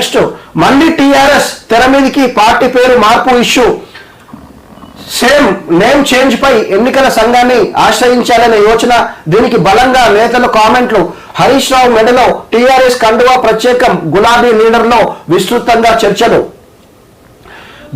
Next మళ్ళీ TRS తెర మీదికి, పార్టీ పేరు మార్పు ఇష్యూ, సేమ్ నేమ్ చేంజ్ పై ఎన్నికల సంఘాన్ని ఆశ్రయించాలనే యోచన, దీనికి బలంగా నేతల కామెంట్లు. హరీష్ రావు మెడలో టీఆర్ఎస్ కండువా ప్రత్యేకం, గులాబీ లీడర్లో విస్తృతంగా చర్చలు.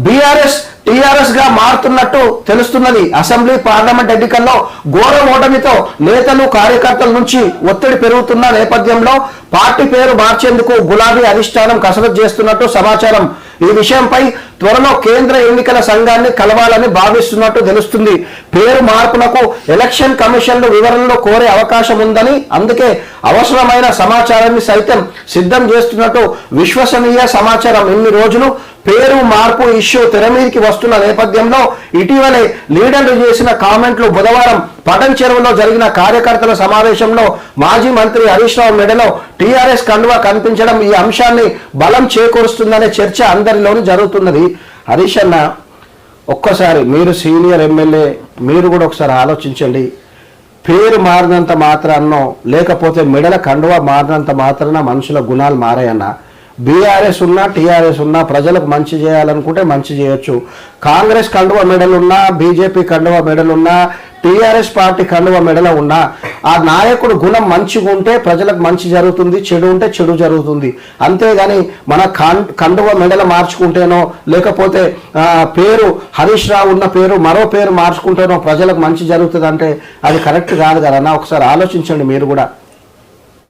బీఆర్ఎస్ టీఆర్ఎస్ గా మారుతున్నట్టు తెలుస్తున్నది. అసెంబ్లీ పార్లమెంట్ ఎన్నికల్లో ఘోర ఓటమితో నేతలు కార్యకర్తల నుంచి ఒత్తిడి పెరుగుతున్న నేపథ్యంలో పార్టీ పేరు మార్చేందుకు గులాబీ అధిష్టానం కసరత్తు చేస్తున్నట్టు సమాచారం. ఈ విషయంపై త్వరలో కేంద్ర ఎన్నికల సంఘాన్ని కలవాలని భావిస్తున్నట్టు తెలుస్తుంది. పేరు మార్పునకు ఎలక్షన్ కమిషన్లు వివరణలు కోరే అవకాశం ఉందని, అందుకే అవసరమైన సమాచారాన్ని సైతం సిద్ధం చేస్తున్నట్టు విశ్వసనీయ సమాచారం. ఇన్ని రోజులు పేరు మార్పు ఇష్యూ తెరమీదికి వస్తున్న నేపథ్యంలో ఇటీవలే లీడర్లు చేసిన కామెంట్లు. బుధవారం పటన్ చెరువులో జరిగిన కార్యకర్తల సమావేశంలో మాజీ మంత్రి హరీష్ రావు మెడలో టీఆర్ఎస్ కండువా కనిపించడం ఈ అంశాన్ని బలం చేకూరుస్తుందనే చర్చ అందరిలోనూ జరుగుతున్నది. హరీష్ అన్న, ఒక్కసారి మీరు సీనియర్ ఎమ్మెల్యే, మీరు కూడా ఒకసారి ఆలోచించండి. పేరు మారినంత మాత్రాన్నో లేకపోతే మెడల కండువా మారినంత మాత్రాన మనుషుల గుణాలు మారాయన్న. బీఆర్ఎస్ ఉన్నా టీఆర్ఎస్ ఉన్నా ప్రజలకు మంచి చేయాలనుకుంటే మంచి చేయొచ్చు. కాంగ్రెస్ కండువా మెడలున్నా, బీజేపీ కండువా మెడలున్నా, టీఆర్ఎస్ పార్టీ కండువా మెడల ఉన్నా ఆ నాయకుడు గుణం మంచిగా ఉంటే ప్రజలకు మంచి జరుగుతుంది, చెడు ఉంటే చెడు జరుగుతుంది. అంతేగాని మన కండువా మెడల మార్చుకుంటేనో లేకపోతే పేరు హరీష్ రావు ఉన్న పేరు మరో పేరు మార్చుకుంటేనో ప్రజలకు మంచి జరుగుతుంది అంటే అది కరెక్ట్ కాదు కదా. ఒకసారి ఆలోచించండి మీరు కూడా.